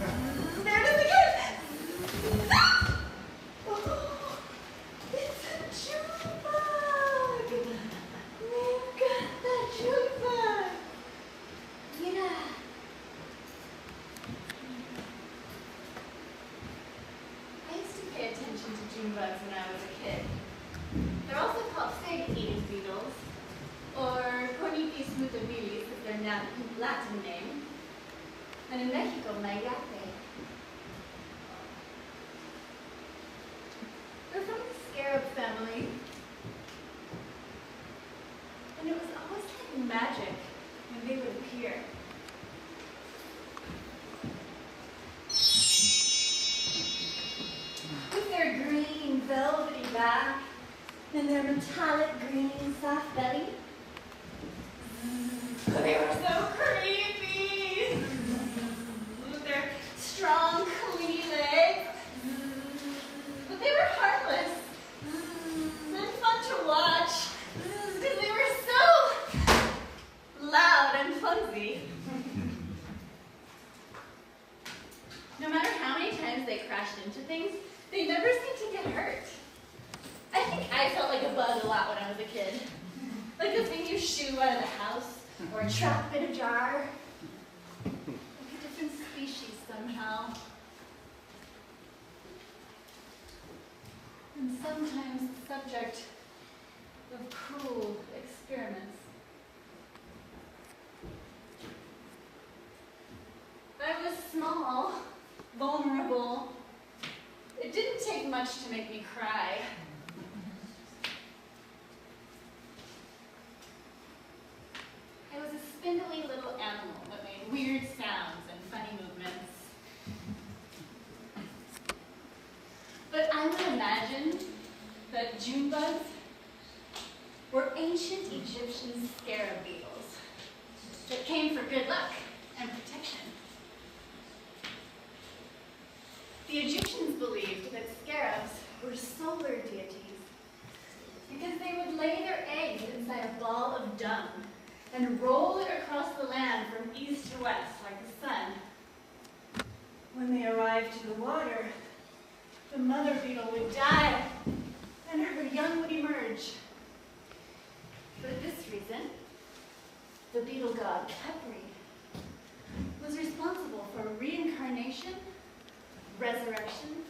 There it is again. Oh, it's a June bug. We've got the June bug. Yeah. I used to pay attention to June bugs when I was a kid. They're also called fig-eating beetles, or Cornipes mutabilis is their Latin name, and in Mexico, mayate. They're from the Scarab family, and it was always like magic when they would appear. With their green, velvety back and their metallic green, soft belly. They were so creepy. With their strong, clean legs. But they were harmless and fun to watch because they were so loud and clumsy. No matter how many times they crashed into things, they never seemed to get hurt. I think I felt like a bug a lot when I was a kid. Like a thing you shoo out of the house, or a trap in a jar. Like a different species somehow. And sometimes the subject of cruel experiments. I was small, vulnerable. It didn't take much to make me cry. I was a spindly little animal that made weird sounds and funny movements. But I would imagine that June bugs were ancient Egyptian scarab beetles that came for good luck and protection. The Egyptians believed that scarabs were solar deities because they would lay their eggs inside a ball of dung and roll it across the land from east to west like the sun. When they arrived to the water, the mother beetle would die and her young would emerge. For this reason, the beetle god Khepri was responsible for reincarnation, resurrection,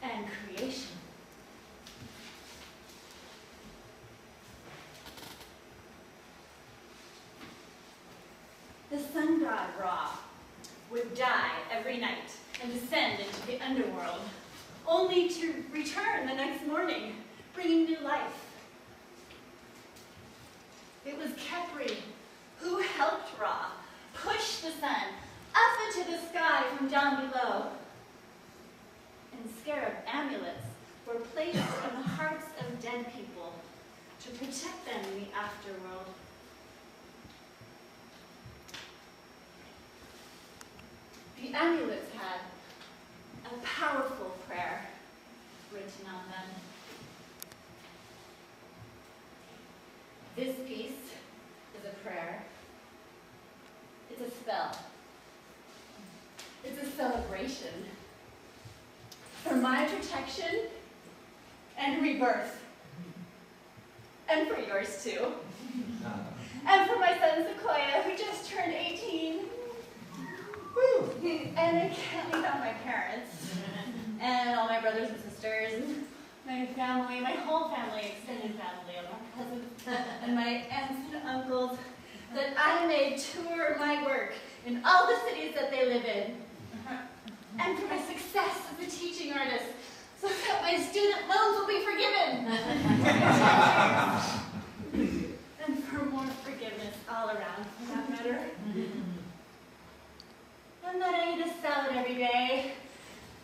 and creation. The sun god Ra would die every night and descend into the underworld, only to return the next morning, bringing new life. It was Khepri who helped Ra push the sun up into the sky from down below. And scarab amulets were placed on the hearts of dead people to protect them in the afterworld. The amulets had a powerful prayer written on them. This piece is a prayer. It's a spell. It's a celebration for my protection and rebirth. And for yours too. And for my son Sequoia, who just turned 18. Woo. And I can't leave out my parents. And all my brothers and sisters, and my family, my whole family, extended family, all my cousins, and my aunts and uncles, that I may tour my work in all the cities that they live in. And for my success as a teaching artist, so that my student loans will be forgiven. And for more forgiveness all around, for that matter. And that I eat a salad every day,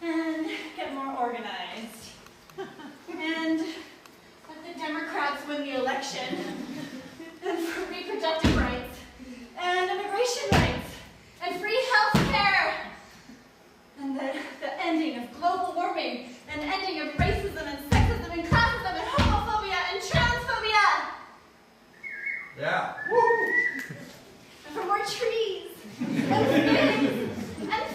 and get more organized. And that the Democrats win the election. And for reproductive rights, and immigration rights, and free health care. And the ending of global warming, and ending of racism and sexism and classism and homophobia and transphobia. Yeah. Woo! And for more trees, and figs, and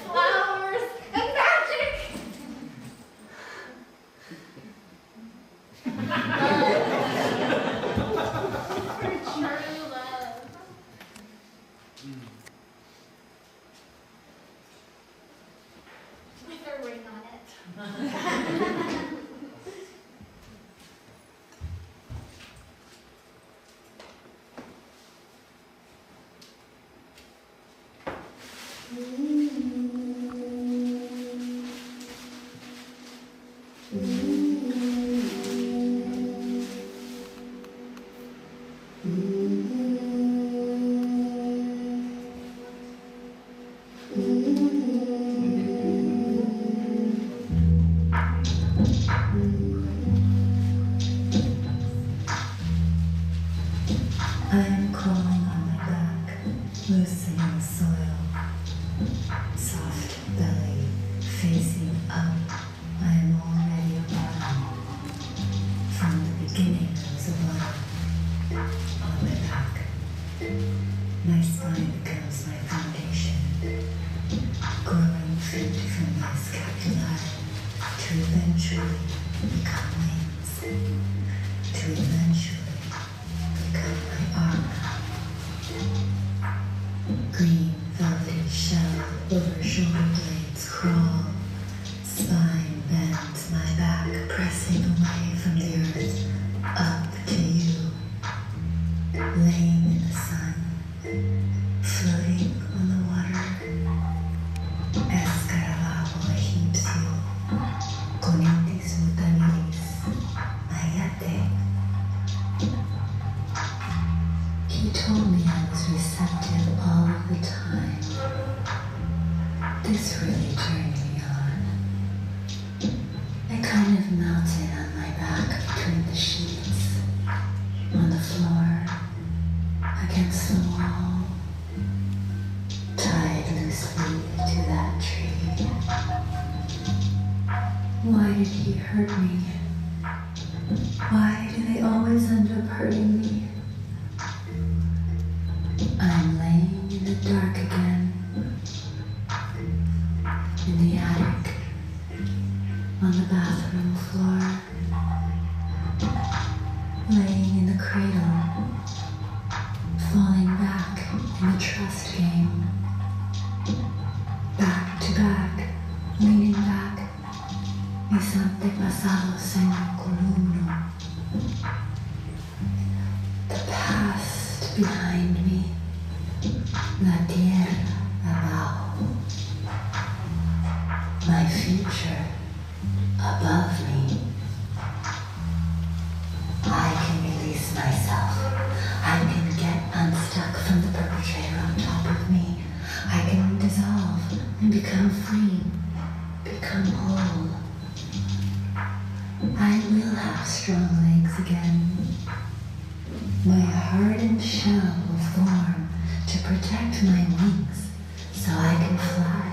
eventually become wings, to eventually become my armor. Green velvety shell over shoulder blades crawl, spine bends my back, pressing away from the earth, up to you, laying in the sun, floating on the water. Scarab egipcio, conitis mutabilis, ayate. He told me I was receptive all of the time. This really turned me on. I kind of melted on my back between the sheets, on the floor, against the wall, tied loosely to that tree. Why did he hurt me? Why do they always end up hurting me? I'm laying in the dark again, in the attic, on the bathroom floor, laying in the cradle, falling back in the trust game, back to back, leaning back, mis antepasados en el columno, the past behind me, la tierra abajo, my future above me. I can release myself. I can get unstuck from the perpetrator on top of me. I can dissolve and become free, become whole. I will have strong legs again. My hardened shell will form to protect my wings so I can fly.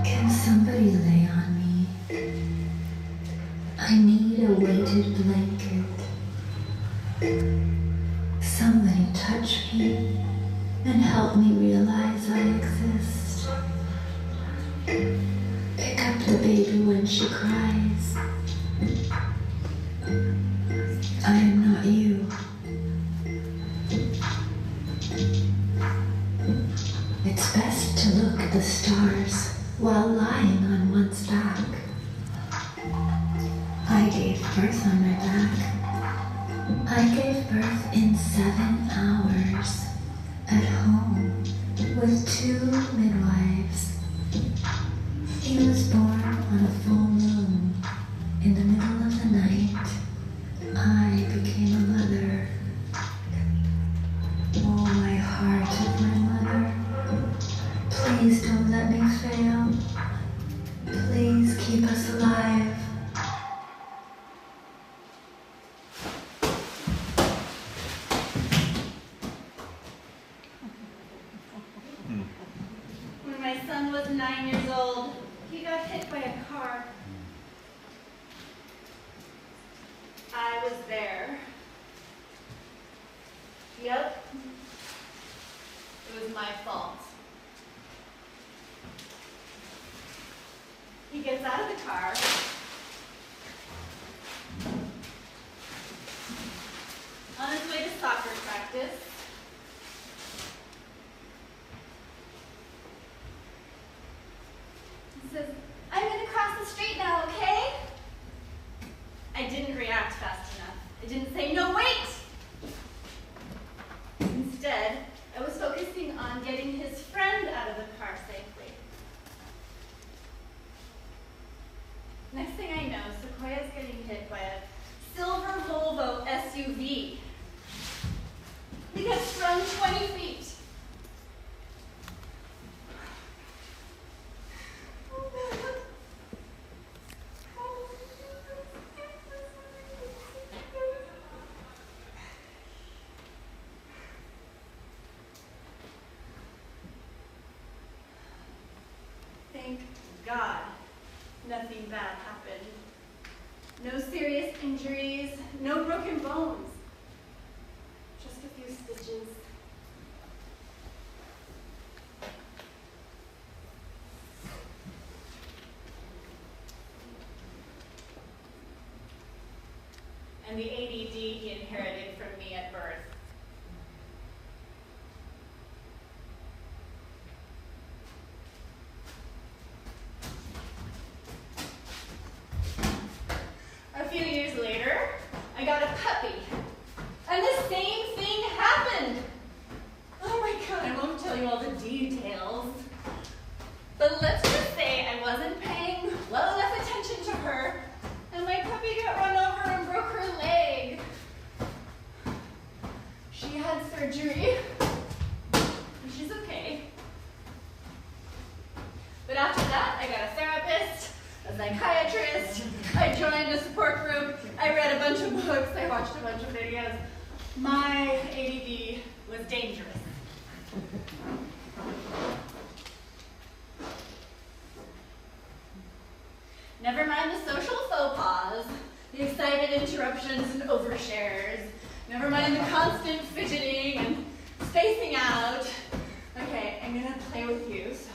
Can somebody lay on me? I need a weighted blanket. Somebody touch me and help me realize I exist. Pick up the baby when she cries. I am not you. It's best to look at the stars while lying on one's back. I gave birth on my back. I gave birth in 7 hours at home with 2 midwives. He was born on a full moon. In the middle of the night, I became a mother. Oh, my heart of my mother, please don't let me fail. Please keep us alive. When my son was 9 years old, he got hit by a car. I was there. Yep. It was my fault. He gets out of the car. On his way to soccer practice. He says, "I'm going to cross the street now, okay?" I didn't react fast enough. I didn't say, "No, wait!" Instead, I was focusing on getting his friend out of the car safely. Next thing I know, Sequoia's getting hit by a silver Volvo SUV. We got sprung 20 feet. Thank God nothing bad happened. No serious injuries, no broken bones. Just a few stitches. years later, I got a puppy. And the same thing happened. Oh my God, I won't tell you all the details. But let's just say I wasn't paying well enough attention to her, and my puppy got run over and broke her leg. She had surgery. She's okay. But after that, I got a therapist, a psychiatrist, I joined a support group, I read a bunch of books, I watched a bunch of videos. My ADD was dangerous. Never mind the social faux pas, the excited interruptions and overshares. Never mind the constant fidgeting and spacing out. Okay, I'm gonna play with you, so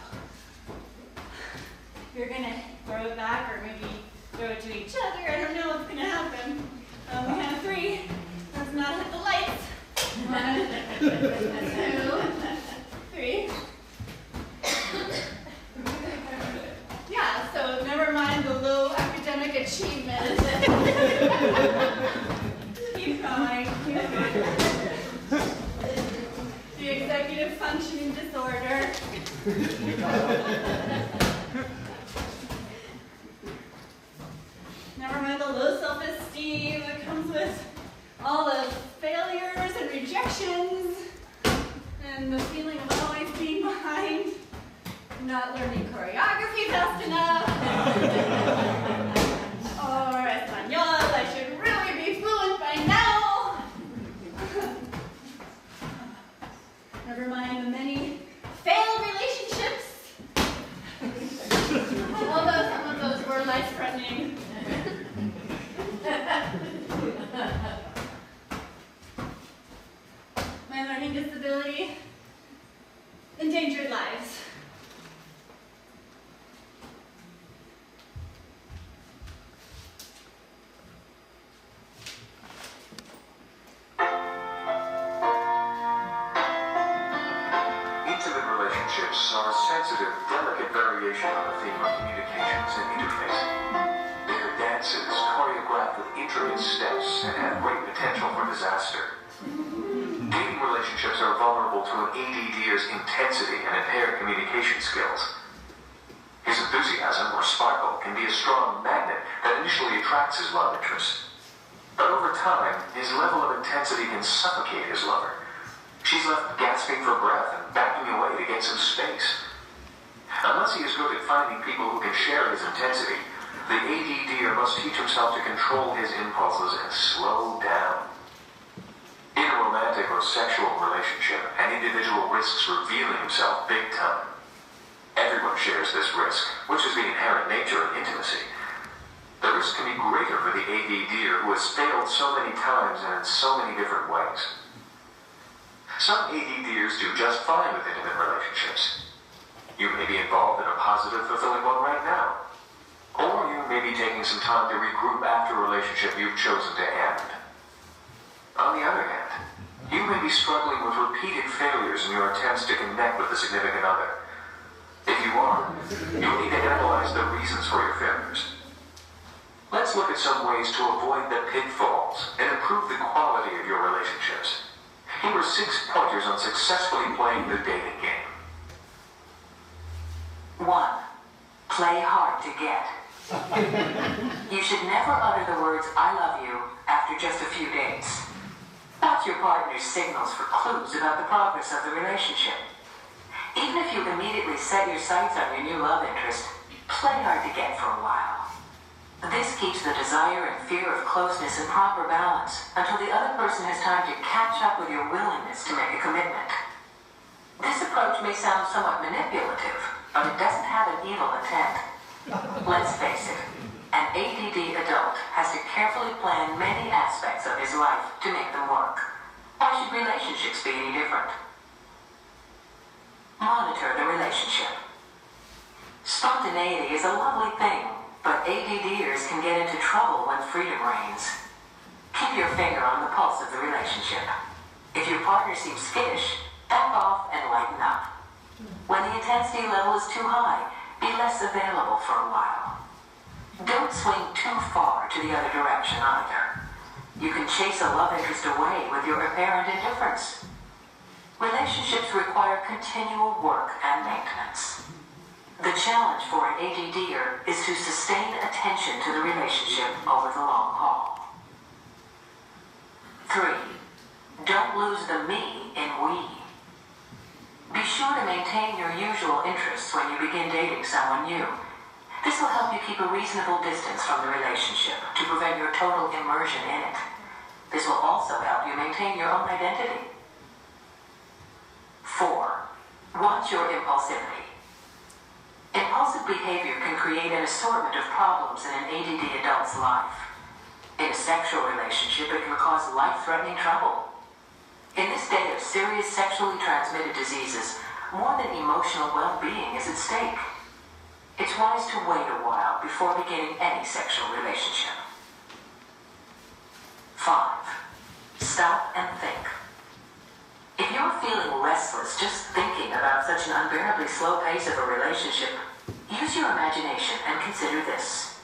you're gonna throw it back or maybe throw it to each other. I don't know what's gonna happen. We have 3. Let's not hit the lights. 1, 2, 3. Yeah, so never mind the low academic achievement. Keep going, keep going. The executive functioning disorder. Never mind the low self-esteem that comes with all the failures and rejections and the feeling of always being behind, not learning choreography fast enough, or Espanol, I should really be fluent by now. Never mind the many failed relationships, although some of those were life-threatening. My learning disability, endangered lives. Intimate relationships are a sensitive, delicate variation on the theme of communications and interfacing. They are dances choreographed with intricate steps and have great potential for disaster. Dating relationships are vulnerable to an ADDer's intensity and impaired communication skills. His enthusiasm or sparkle can be a strong magnet that initially attracts his love interest. But over time, his level of intensity can suffocate his lover. She's left gasping for breath and backing away to get some space. Unless he is good at finding people who can share his intensity, the ADDer must teach himself to control his impulses and slow down. In a romantic or sexual relationship, an individual risks revealing himself big time. Everyone shares this risk, which is the inherent nature of intimacy. The risk can be greater for the ADDer who has failed so many times and in so many different ways. Some ADDers do just fine with intimate relationships. You may be involved in a positive, fulfilling one right now. Or you may be taking some time to regroup after a relationship you've chosen to end. On the other hand, you may be struggling with repeated failures in your attempts to connect with a significant other. If you are, you'll need to analyze the reasons for your failures. Let's look at some ways to avoid the pitfalls and improve the quality of your relationships. Here are 6 pointers on successfully playing the dating game. 1. Play hard to get. You should never utter the words, "I love you," after just a few dates. Watch your partner's signals for clues about the progress of the relationship. Even if you immediately set your sights on your new love interest, play hard to get for a while. This keeps the desire and fear of closeness in proper balance until the other person has time to catch up with your willingness to make a commitment. This approach may sound somewhat manipulative, but it doesn't have an evil intent. Let's face it, an ADD adult has to carefully plan many aspects of his life to make them work. Why should relationships be any different? Monitor the relationship. Spontaneity is a lovely thing, but ADDers can get into trouble when freedom reigns. Keep your finger on the pulse of the relationship. If your partner seems skittish, back off and lighten up. When the intensity level is too high, be less available for a while. Don't swing too far to to the other direction either. You can chase a love interest away with your apparent indifference. Relationships require continual work and maintenance. The challenge for an ADDer is to sustain attention to the relationship over the long haul. 3. Don't lose the me in we. Be sure to maintain your usual interests when you begin dating someone new. This will help you keep a reasonable distance from the relationship to prevent your total immersion in it. This will also help you maintain your own identity. 4. Watch your impulsivity. Impulsive behavior can create an assortment of problems in an ADD adult's life. In a sexual relationship, it can cause life-threatening trouble. In this day of serious sexually transmitted diseases, more than emotional well-being is at stake. It's wise to wait a while before beginning any sexual relationship. 5. Stop and think. If you're feeling restless just thinking about such an unbearably slow pace of a relationship, use your imagination and consider this.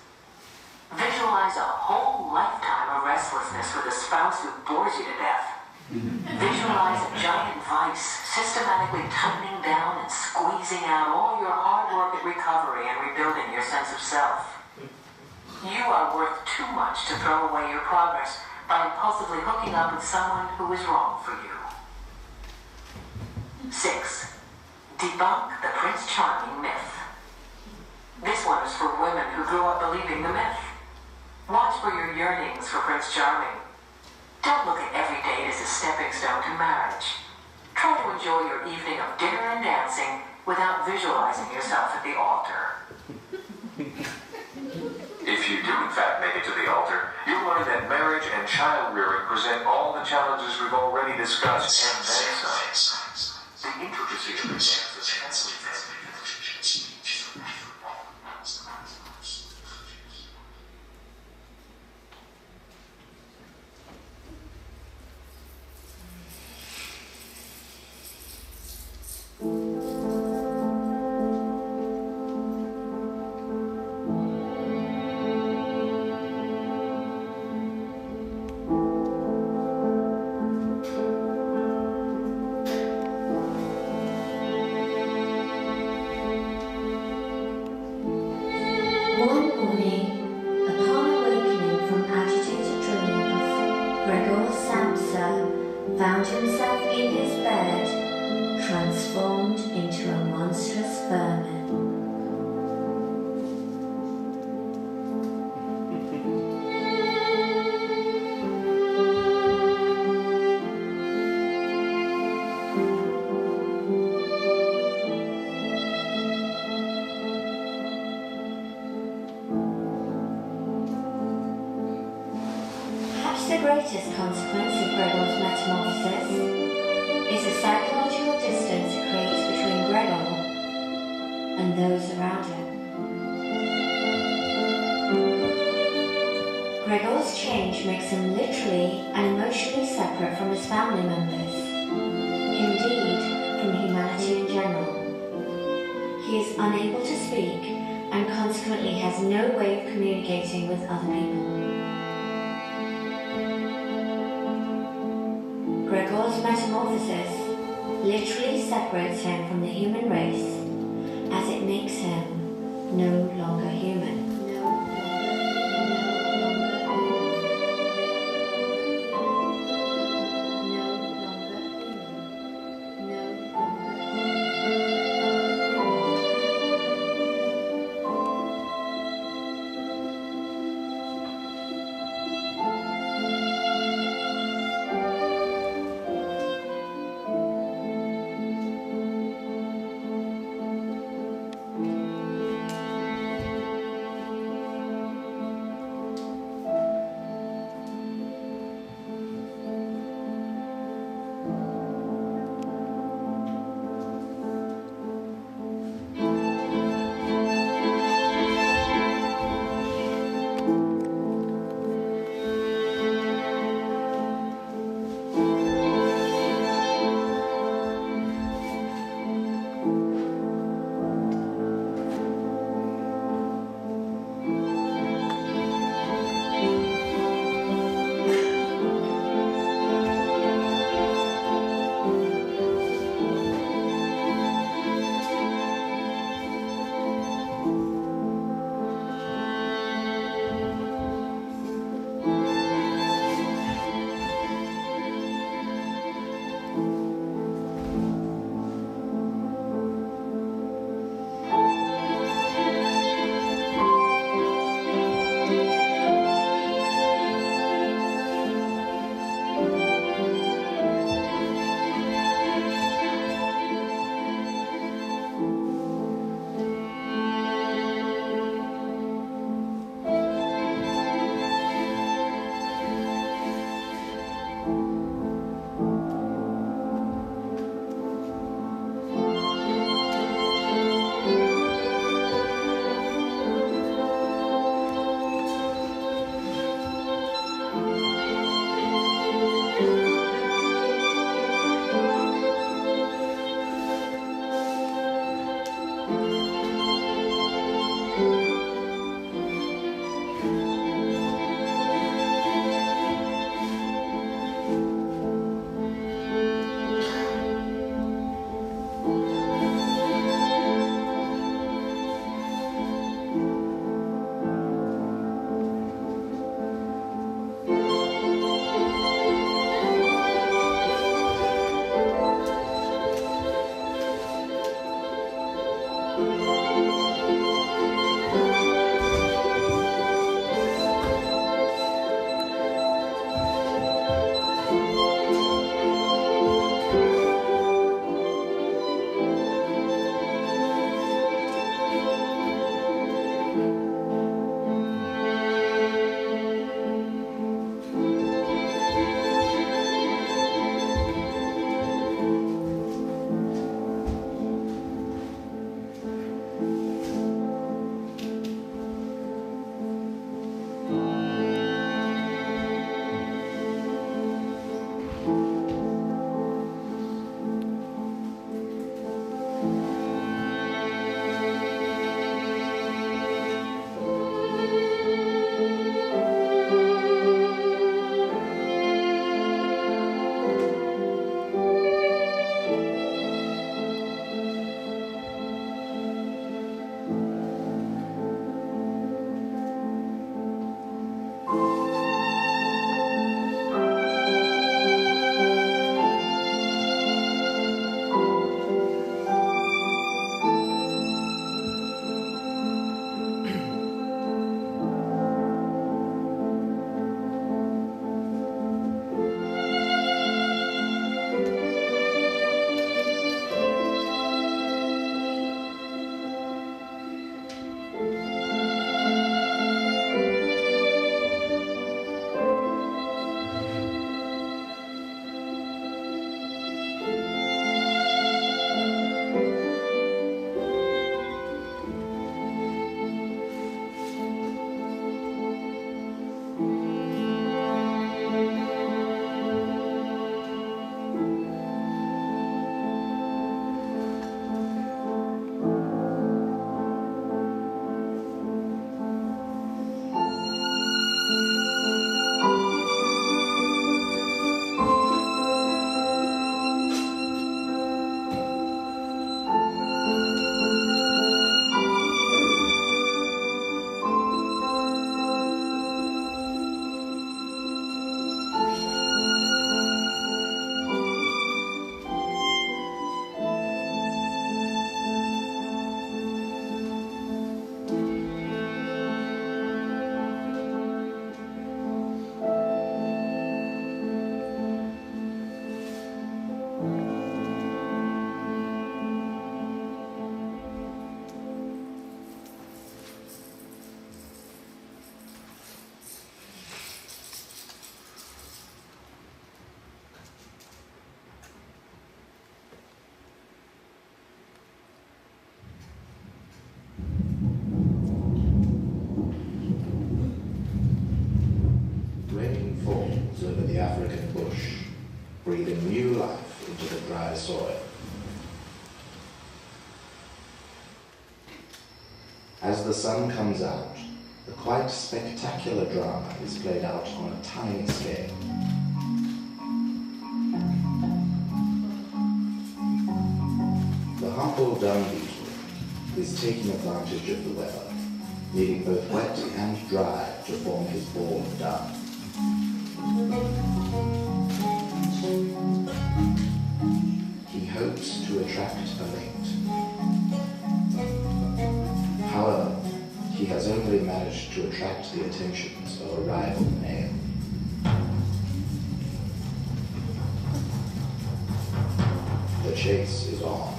Visualize a whole lifetime of restlessness with a spouse who bores you to death. Visualize a giant vice systematically tightening down and squeezing out all your hard work at recovery and rebuilding your sense of self. You are worth too much to throw away your progress by impulsively hooking up with someone who is wrong for you. 6. Debunk the Prince Charming myth. This one is for women who grew up believing the myth. Watch for your yearnings for Prince Charming. Don't look at every date as a stepping stone to marriage. Try to enjoy your evening of dinner and dancing without visualizing yourself at the altar. If you do in fact make it to the altar, you'll learn that marriage and child rearing present all the challenges we've already discussed and then some. The intricacy of the dance is heavily One morning, upon awakening from agitated dreams, Gregor Samsa found himself in his bed, transformed into a monstrous vermin. Perhaps the greatest consequence of Gregor's metamorphosis is the psychological distance it creates between Gregor and those around him. Gregor's change makes him literally and emotionally separate from his family members, indeed from humanity in general. He is unable to speak and consequently has no way of communicating with other people. Gregor's metamorphosis literally separates him from the human race, as it makes him no longer human. As the sun comes out, a quite spectacular drama is played out on a tiny scale. The humble dung beetle is taking advantage of the weather, needing both wet and dry to form his ball of dung. He hopes to attract a mate. However, he has only managed to attract the attentions of a rival male. The chase is on.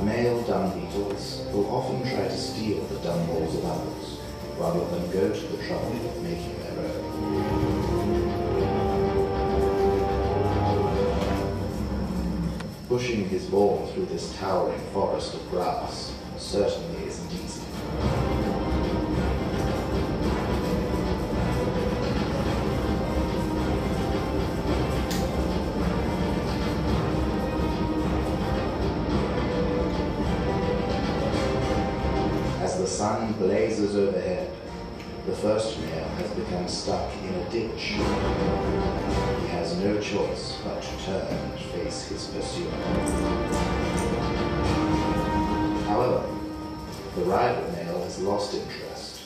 Male dung beetles will often try to steal the dung balls of others, rather than go to the trouble of making their own. Pushing his ball through this towering forest of grass certainly isn't easy. As the sun blazes overhead, the first male has become stuck in a ditch. He has no choice but to turn and face his pursuer. However, the rival male has lost interest.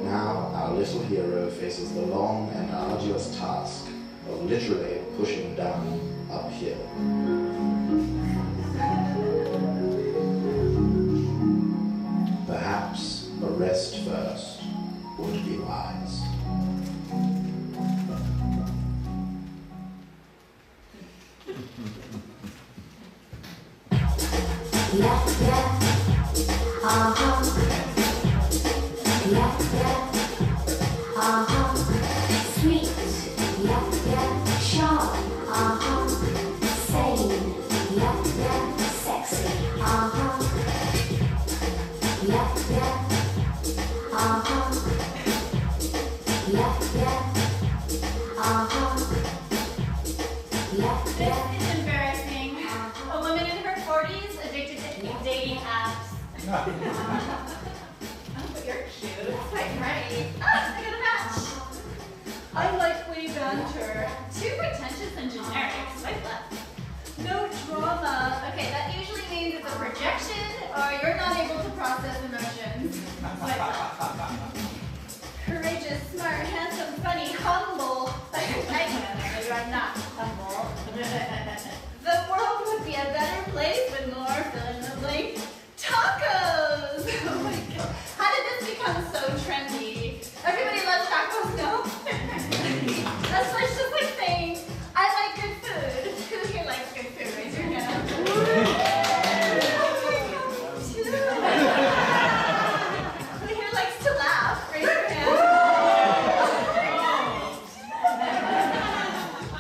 Now our little hero faces the long and arduous task of literally pushing down uphill. Perhaps a rest first would be wise. Yeah, yeah, uh-huh. Yeah, yeah, uh-huh. Sweet, yeah, yeah. Sharp, uh-huh. Sane, yeah, yeah. Sexy, uh-huh. Yeah, yeah, uh-huh. Yeah, yeah, uh-huh. Yeah, This yeah. is embarrassing. A woman in her 40s addicted to dating apps. Oh, but you're cute. Quite right. Ah, I got a match. I like witty banter. Too pretentious and generic. Swipe left. No drama. Okay, that usually means it's a projection or you're not able to process emotions. Swipe left. Courageous, smart, handsome, funny, humble. I know you are not humble. The world would be a better place with more fill in the blank tacos. Oh my god. How did this become so trendy? Everybody loves tacos, no? That's just like saying, I like good food. Who here likes good food? Raise your hand. Who here likes to laugh? Raise your hand.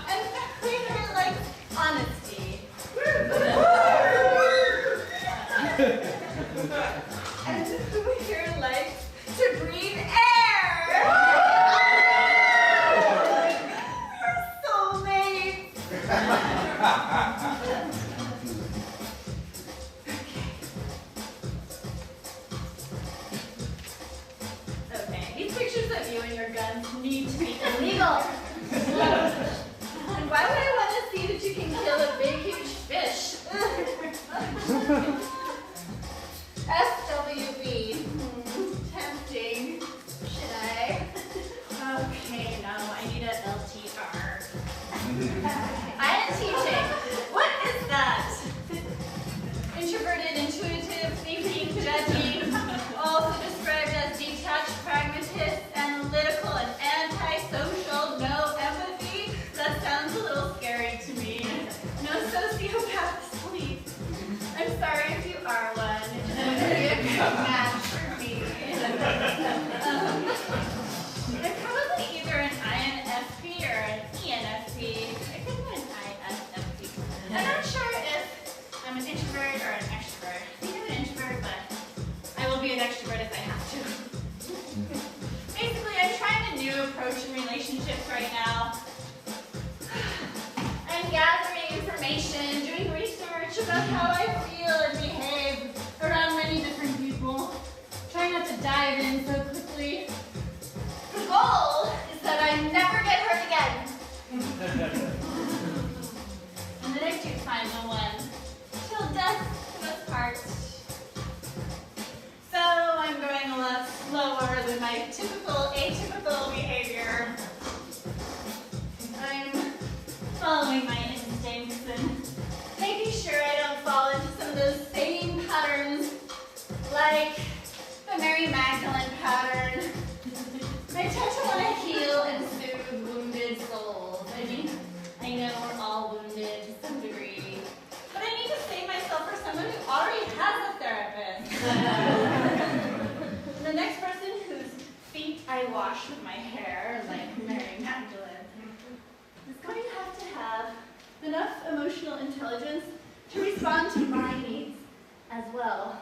And who here likes honesty? And who here likes to breathe air? We're soulmates. Okay, these pictures of you and your guns need to be illegal. And why would I want to see that you can kill a big, huge fish? SWB. Tempting. Should I? Okay, no, I need an LTR. I am teaching. What is that? Introverted, intuitive, thinking, judging, also described as detached, pragmatist, analytical, and antisocial, no empathy. That sounds a little scary to me. No sociopath sleep. I'm sorry if you are one. It would be a good match for me. I'm probably either an INFP or an ENFP. I think I'm an ISFP. I'm not sure if I'm an introvert or an extrovert. I think I'm an introvert, but I will be an extrovert if I have to. right now. I'm gathering information, doing research about how I feel and behave around many different people. Trying not to dive in so quickly. The goal is that I never get hurt again. And then I do find the one. Till death do us part. So I'm going a lot slower than my typical atypical behavior. I'm following my instincts and making sure I don't fall into some of those same patterns, like the Mary Magdalene pattern. I tend to want to heal and soothe wounded souls. I mean, I know we're all wounded to some degree, but I need to save myself for someone who already has a therapist. The next person whose feet I wash with my hair, like Mary Magdalene, is going to have enough emotional intelligence to respond to my needs as well.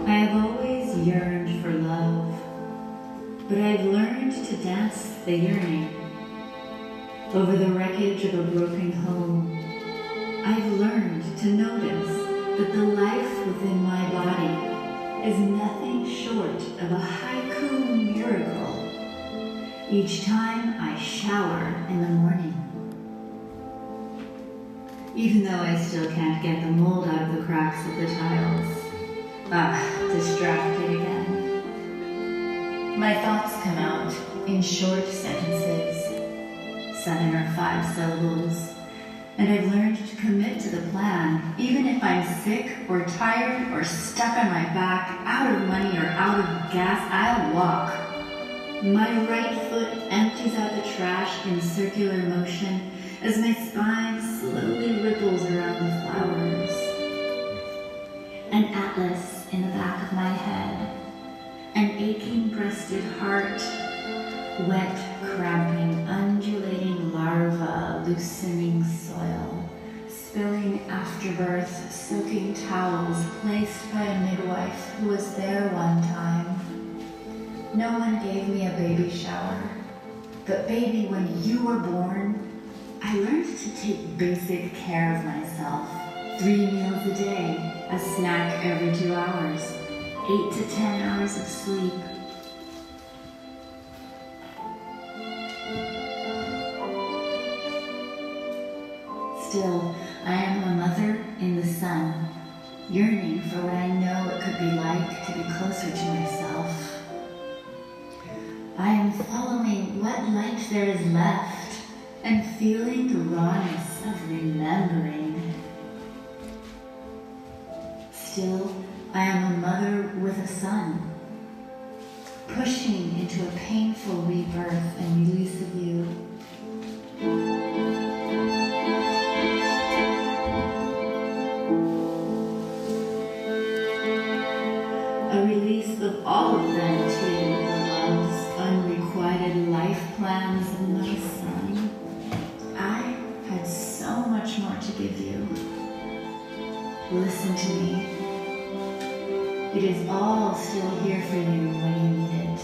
I have always yearned for love, but I've learned to dance the yearning. Over the wreckage of a broken home, I've learned to notice that the life within my body is nothing short of a haiku miracle each time I shower in the morning. Even though I still can't get the mold out of the cracks of the tiles. Distracted again. My thoughts come out in short sentences, 7 or 5 syllables, and I've learned to commit to the plan, even if I'm sick or tired or stuck on my back, out of money or out of gas, I'll walk. My right foot empties out the trash in circular motion as my spine slowly ripples around the flowers. An atlas in the back of my head, an aching-breasted heart, wet, cramping, undulating larva loosening soil, spilling afterbirth, soaking towels placed by a midwife who was there one time. No one gave me a baby shower, but baby, when you were born, I learned to take basic care of myself. 3 meals a day, a snack every 2 hours, 8 to 10 hours of sleep. Still, I am a mother in the sun, yearning for what I know it could be like to be closer to myself. I am following what light there is left and feeling the rawness of remembering. Still, I am a mother with a son, pushing into a painful rebirth and release of you. A release of all of them too, the loves, unrequited life plans of my son. I had so much more to give you. Listen to me. It is all still here for you when you need it.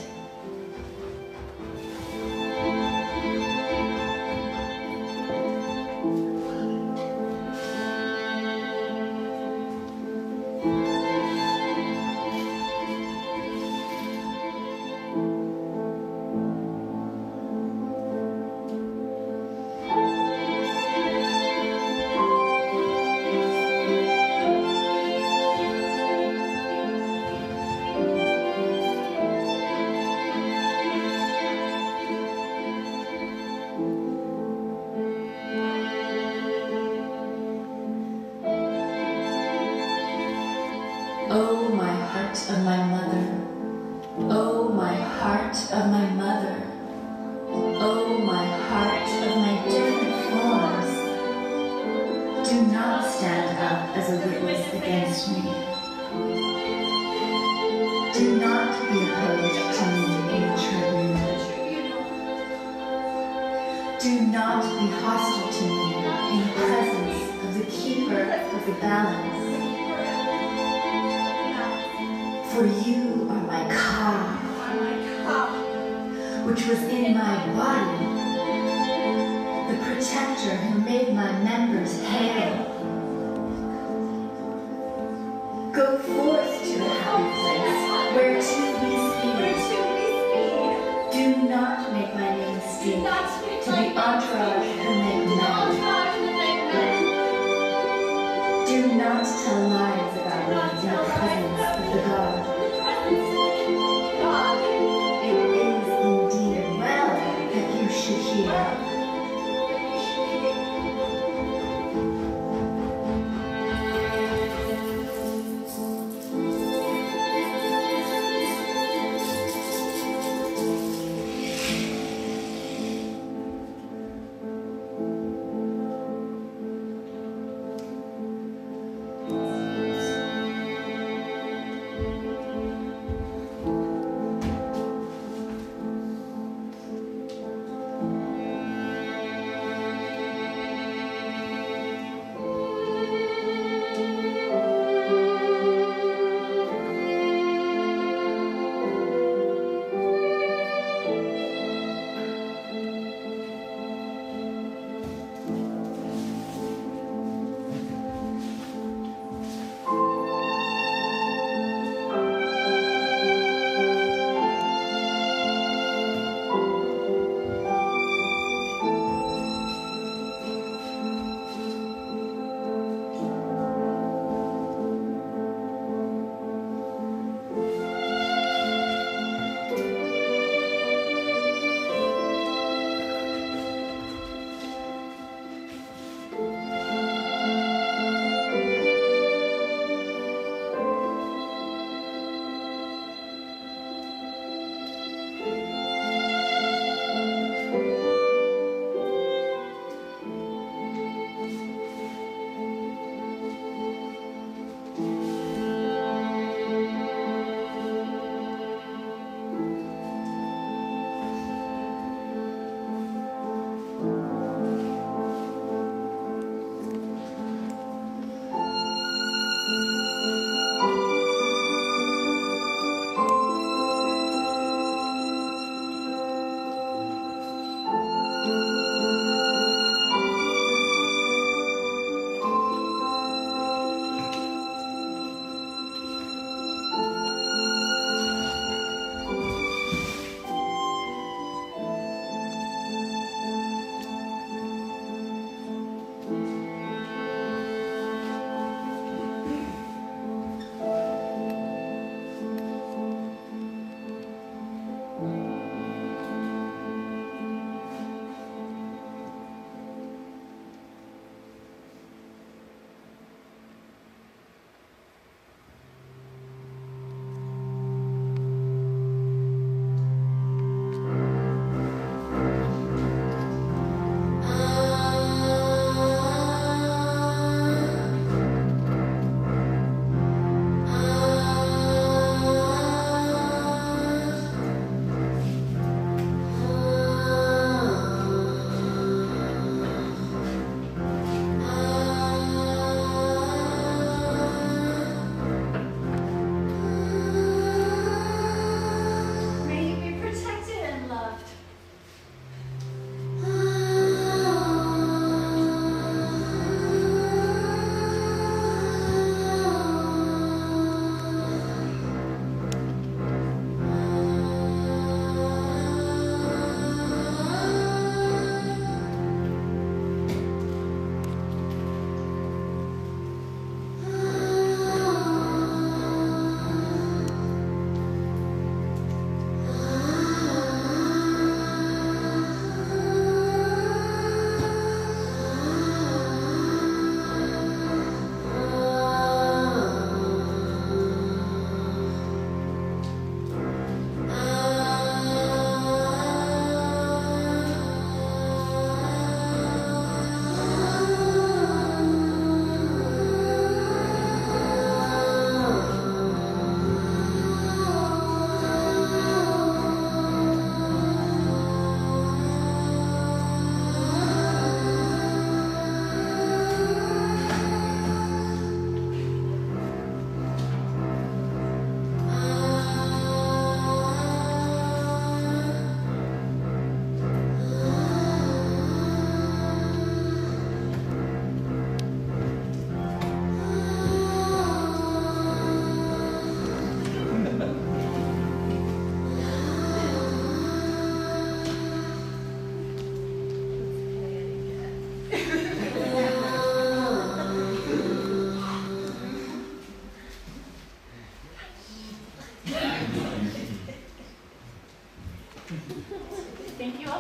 Oh, my heart of my mother. Oh, my heart of my mother. Oh, my heart of my different forms. Do not stand up as a witness against me. Do not be opposed to me in tribute. Do not be hostile to me in the presence of the keeper of the balance. For you are my ka, which was in my body, the protector who made my members hail. Go forth to the happy place, whereto we speed. Do not make my name speak to the entourage who make men. Do not tell lies about me in the presence of the God. It is indeed well that you should hear.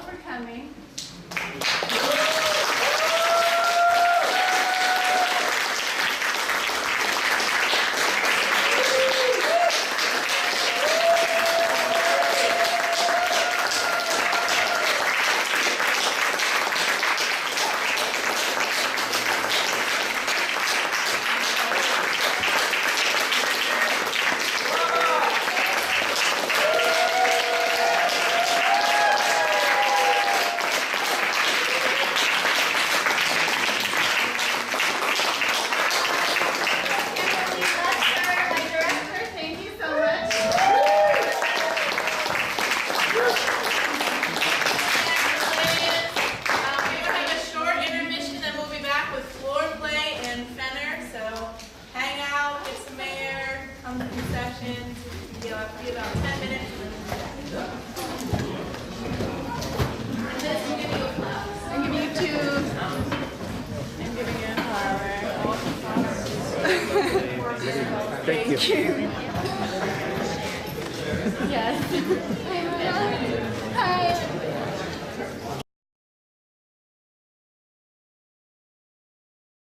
all for coming. Thank you. Yes.